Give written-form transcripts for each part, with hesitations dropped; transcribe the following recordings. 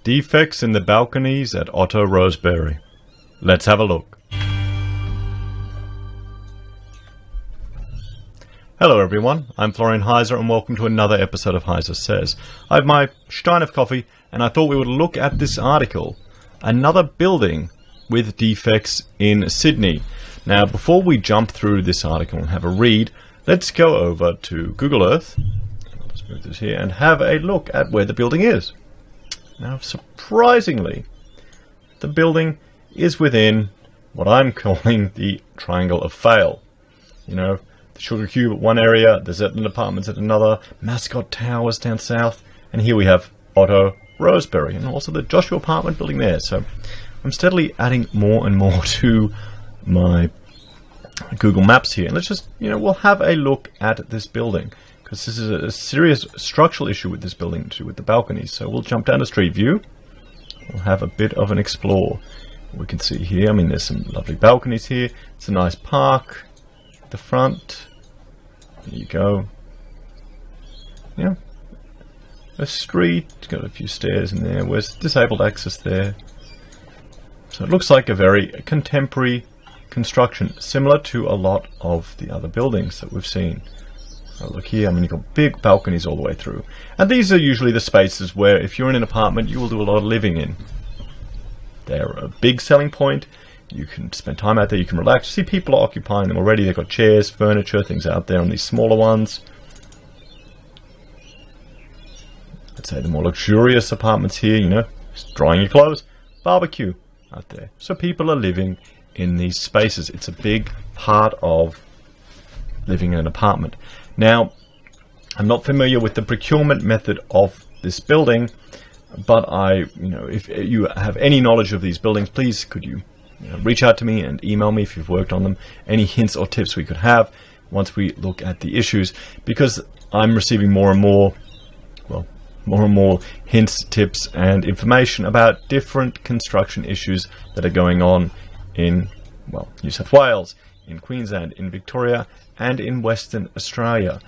Defects in the balconies at Otto Rosebury. Let's have a look. Hello everyone, I'm Florian Heise and welcome to another episode of Heise Says. I have my stein of coffee and I thought we would look at this article. Another building with defects in Sydney. Now before we jump through this article and have a read, let's go over to Google Earth. Let's move this here and have a look at where the building is. Now, surprisingly, the building is within what I'm calling the triangle of fail. You know, the Sugar Cube at one area, the Zetland Apartments at another, Mascot Towers down south, and here we have Otto Rosebury, and also the Joshua apartment building there. So I'm steadily adding more and more to my Google Maps here. And let's just, we'll have a look at this building, because this is a serious structural issue with this building too, with the balconies. So we'll jump down to Street View. We'll have a bit of an explore. We can see here, there's some lovely balconies here. It's a nice park at the front. There you go. Yeah. A street, it's got a few stairs in there. There's disabled access there. So it looks like a very contemporary construction, similar to a lot of the other buildings that we've seen. Oh, look here, you've got big balconies all the way through. And these are usually the spaces where, if you're in an apartment, you will do a lot of living in. They're a big selling point. You can spend time out there, you can relax. See, people are occupying them already. They've got chairs, furniture, things out there on these smaller ones. I'd say the more luxurious apartments here, just drying your clothes, barbecue out there. So people are living in these spaces. It's a big part of living in an apartment. Now, I'm not familiar with the procurement method of this building, but if you have any knowledge of these buildings, please could you, reach out to me and email me if you've worked on them. Any hints or tips we could have once we look at the issues, because I'm receiving more and more hints, tips, and information about different construction issues that are going on in, New South Wales, in Queensland, in Victoria, and in Western Australia.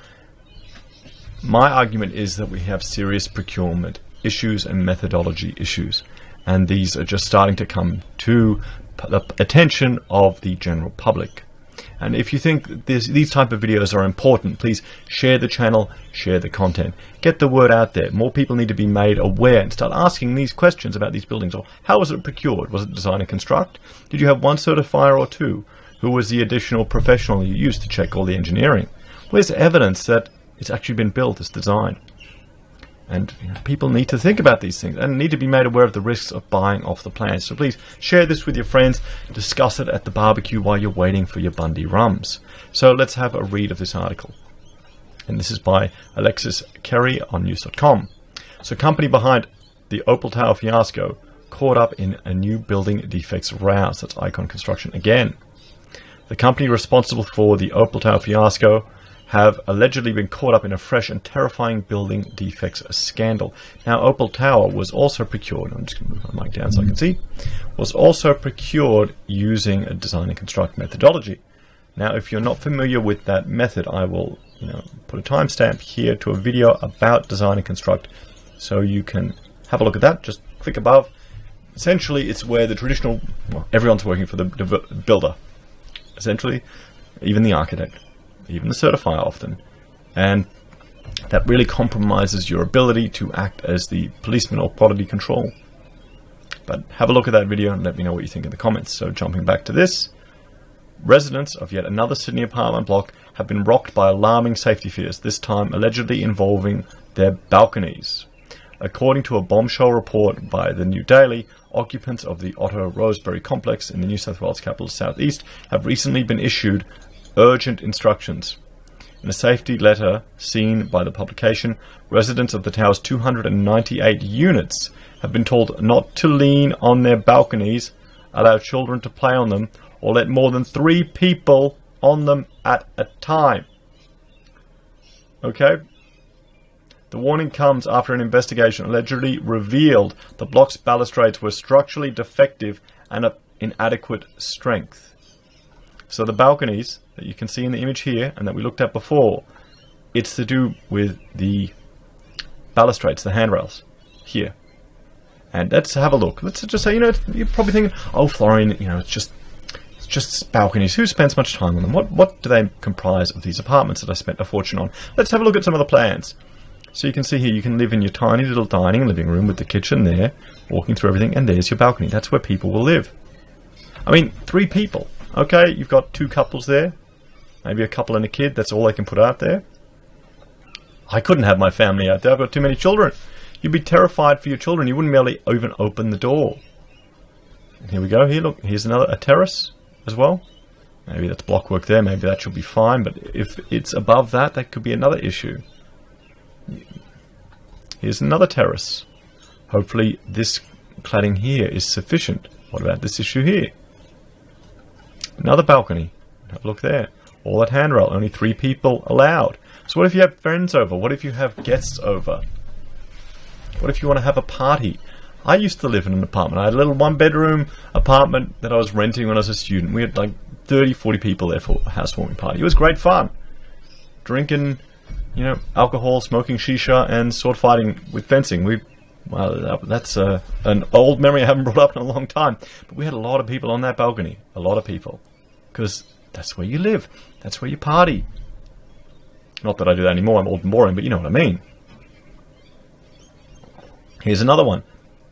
My argument is that we have serious procurement issues and methodology issues, and these are just starting to come to the attention of the general public. And if you think these type of videos are important, please share the channel, share the content. Get the word out there. More people need to be made aware and start asking these questions about these buildings. Or how was it procured? Was it design and construct? Did you have one certifier or two? Who was the additional professional you used to check all the engineering? Where's evidence that it's actually been built as designed? And people need to think about these things and need to be made aware of the risks of buying off the plan. So please share this with your friends. Discuss it at the barbecue while you're waiting for your Bundy rums. So let's have a read of this article. And this is by Alexis Kerry on news.com. So company behind the Opal Tower fiasco caught up in a new building defects row. So that's Icon Construction again. The company responsible for the Opal Tower fiasco have allegedly been caught up in a fresh and terrifying building defects scandal. Now, Opal Tower was also procured, I'm just going to move my mic down so I can see, was also procured using a design and construct methodology. Now, if you're not familiar with that method, I will put a timestamp here to a video about design and construct so you can have a look at that. Just click above. Essentially, it's where the traditional, everyone's working for the builder. Essentially, even the architect, even the certifier often. And that really compromises your ability to act as the policeman or quality control. But have a look at that video and let me know what you think in the comments. So jumping back to this, residents of yet another Sydney apartment block have been rocked by alarming safety fears, this time allegedly involving their balconies. According to a bombshell report by the New Daily, occupants of the Otto Rosebury complex in the New South Wales capital southeast have recently been issued urgent instructions. In a safety letter seen by the publication, residents of the tower's 298 units have been told not to lean on their balconies, allow children to play on them, or let more than 3 people on them at a time. Okay? The warning comes after an investigation allegedly revealed the block's balustrades were structurally defective and of inadequate strength. So the balconies that you can see in the image here and that we looked at before, it's to do with the balustrades, the handrails, here. And let's have a look. Let's just say, you're probably thinking, oh, Florian, it's just balconies. Who spends much time on them? What do they comprise of these apartments that I spent a fortune on? Let's have a look at some of the plans. So you can see here, you can live in your tiny little dining living room with the kitchen there, walking through everything, and there's your balcony. That's where people will live. I mean, 3 people. Okay, you've got 2 couples there, maybe a couple and a kid. That's all they can put out there. I couldn't have my family out there. I've got too many children. You'd be terrified for your children. You wouldn't be able to even open the door. Here we go. Here, look. Here's a terrace as well. Maybe that's block work there. Maybe that should be fine. But if it's above that, that could be another issue. Here's another terrace. Hopefully this cladding here is sufficient. What about this issue here? Another balcony. Have a look there. All that handrail. Only 3 people allowed. So what if you have friends over? What if you have guests over? What if you want to have a party? I used to live in an apartment. I had a little 1-bedroom apartment that I was renting when I was a student. We had like 30, 40 people there for a housewarming party. It was great fun. Drinking, alcohol, smoking shisha, and sword fighting with fencing. That's an old memory I haven't brought up in a long time. But we had a lot of people on that balcony. A lot of people. Because that's where you live. That's where you party. Not that I do that anymore. I'm old and boring, but you know what I mean. Here's another one.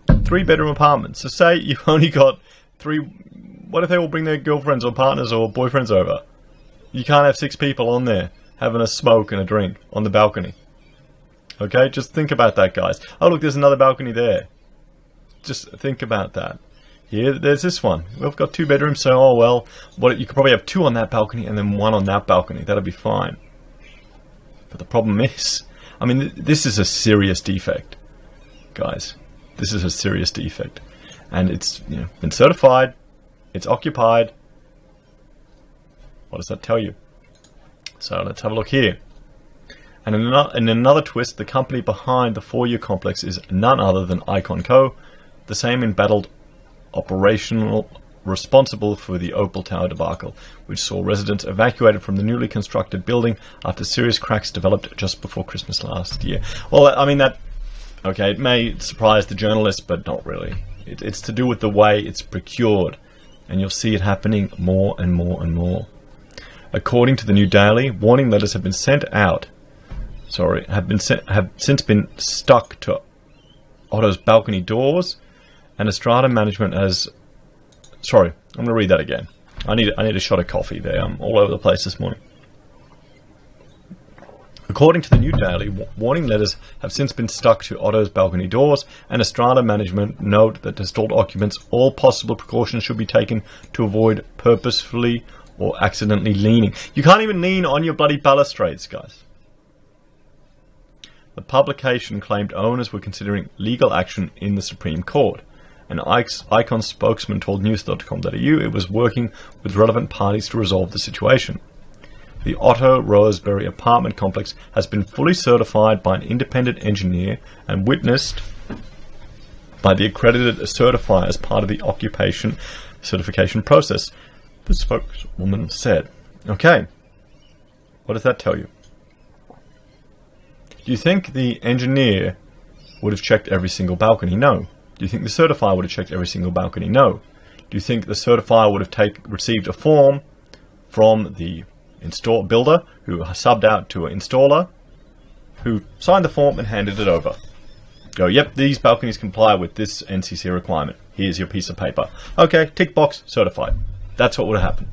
3-bedroom apartments. So say you've only got 3... What if they all bring their girlfriends or partners or boyfriends over? You can't have 6 people on there having a smoke and a drink on the balcony. Okay, just think about that, guys. Oh, look, there's another balcony there. Just think about that. Here, there's this one. We've got 2 bedrooms, so, you could probably have 2 on that balcony and then 1 on that balcony. That'd be fine. But the problem is, this is a serious defect, guys. This is a serious defect. And it's, been certified. It's occupied. What does that tell you? So let's have a look here. And in another twist, the company behind the 4-year complex is none other than Icon Co., the same embattled operational responsible for the Opal Tower debacle, which saw residents evacuated from the newly constructed building after serious cracks developed just before Christmas last year. Well, okay, it may surprise the journalists, but not really. It's to do with the way it's procured, and you'll see it happening more and more and more. According to the New Daily, warning letters have been sent out. Have since been stuck to Otto's balcony doors, and Strata management has. Sorry, I'm going to read that again. I need a shot of coffee there. I'm all over the place this morning. According to the New Daily, warning letters have since been stuck to Otto's balcony doors, and Strata management note that to installed occupants, all possible precautions should be taken to avoid purposefully or accidentally leaning. You can't even lean on your bloody balustrades, guys. The publication claimed owners were considering legal action in the Supreme Court. An Icon spokesman told news.com.au it was working with relevant parties to resolve the situation. The Otto Rosebury apartment complex has been fully certified by an independent engineer and witnessed by the accredited certifier as part of the occupation certification process, the spokeswoman said. Okay, what does that tell you? Do you think the engineer would have checked every single balcony? No. Do you think the certifier would have checked every single balcony? No. Do you think the certifier would have received a form from the builder who subbed out to an installer who signed the form and handed it over? Go, yep, these balconies comply with this NCC requirement. Here's your piece of paper. Okay, tick box, certified. That's what would have happened.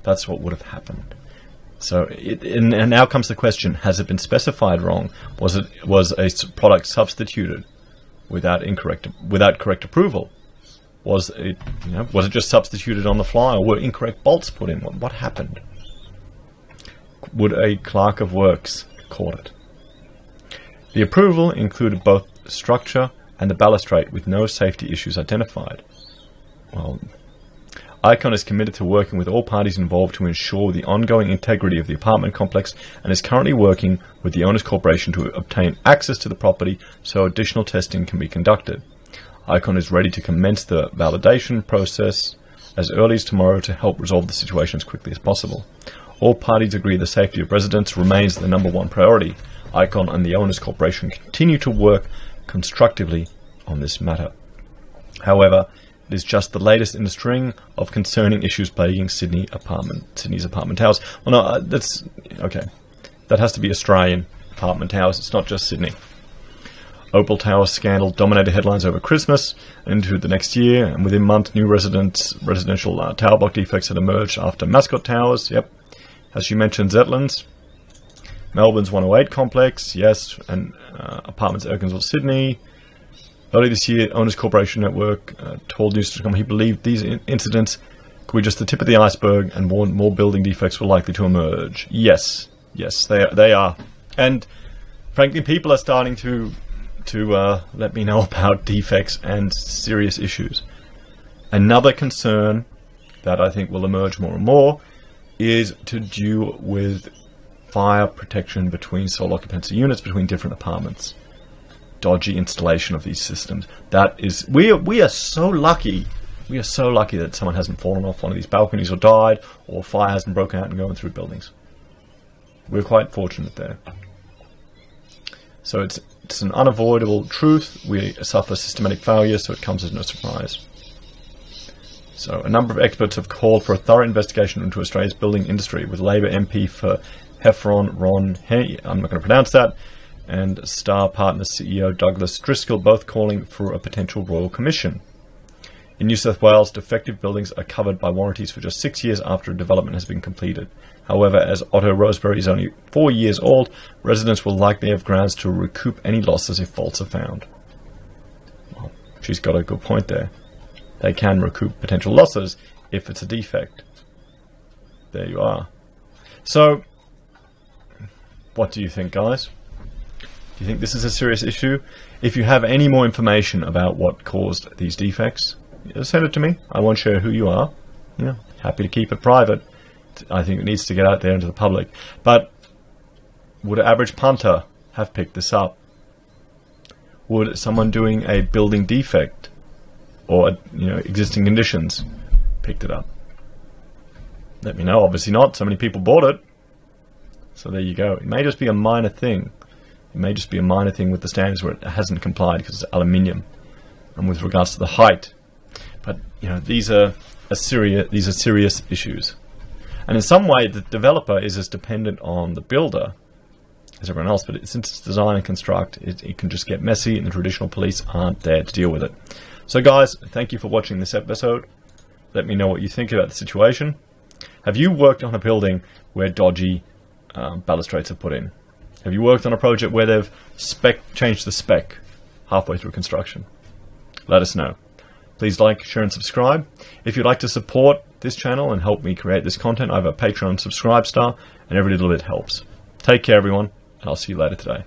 That's what would have happened. So, and now comes the question: has it been specified wrong? Was a product substituted without correct approval? Was it just substituted on the fly, or were incorrect bolts put in? What happened? Would a clerk of works caught it? The approval included both the structure and the balustrade, with no safety issues identified. Well, Icon is committed to working with all parties involved to ensure the ongoing integrity of the apartment complex, and is currently working with the Owners Corporation to obtain access to the property so additional testing can be conducted. Icon is ready to commence the validation process as early as tomorrow to help resolve the situation as quickly as possible. All parties agree the safety of residents remains the number one priority. Icon and the Owners Corporation continue to work constructively on this matter. However, it is just the latest in a string of concerning issues plaguing Sydney's apartment towers. Well, no, that's okay. That has to be Australian apartment towers. It's not just Sydney. Opal Tower scandal dominated headlines over Christmas and into the next year, and within months, new residential tower block defects had emerged after Mascot Towers. Yep, as you mentioned, Zetlands, Melbourne's 108 complex, yes, and apartments at Erkinsville, Sydney. Early this year, Owners Corporation Network told News.com he believed these incidents could be just the tip of the iceberg and more building defects were likely to emerge. Yes, they are. And frankly, people are starting to let me know about defects and serious issues. Another concern that I think will emerge more and more is to do with fire protection between sole occupancy units, between different apartments. Dodgy installation of these systems. That is, we are so lucky. We are so lucky that someone hasn't fallen off one of these balconies or died, or fire hasn't broken out and going through buildings. We're quite fortunate there. So it's an unavoidable truth. We suffer systematic failure, so it comes as no surprise. So a number of experts have called for a thorough investigation into Australia's building industry, with Labor MP for Heffron Ron Henny, I'm not going to pronounce that, and Star Partners CEO Douglas Driscoll both calling for a potential royal commission. In New South Wales, defective buildings are covered by warranties for just 6 years after a development has been completed. However, as Otto Rosebury is only 4 years old, residents will likely have grounds to recoup any losses if faults are found. Well, she's got a good point there. They can recoup potential losses if it's a defect. There you are. So, what do you think, guys? Do you think this is a serious issue? If you have any more information about what caused these defects, send it to me. I won't share who you are. Happy to keep it private. I think it needs to get out there into the public. But would an average punter have picked this up? Would someone doing a building defect or existing conditions picked it up? Let me know. Obviously not. So many people bought it. So there you go. It may just be a minor thing. It may just be a minor thing with the standards where it hasn't complied because it's aluminium, and with regards to the height. But these are serious issues. And in some way, the developer is as dependent on the builder as everyone else. But since it's design and construct, it can just get messy, and the traditional police aren't there to deal with it. So, guys, thank you for watching this episode. Let me know what you think about the situation. Have you worked on a building where dodgy balustrades are put in? Have you worked on a project where they've changed the spec halfway through construction? Let us know. Please like, share, and subscribe. If you'd like to support this channel and help me create this content, I have a Patreon subscribe star, and every little bit helps. Take care, everyone, and I'll see you later today.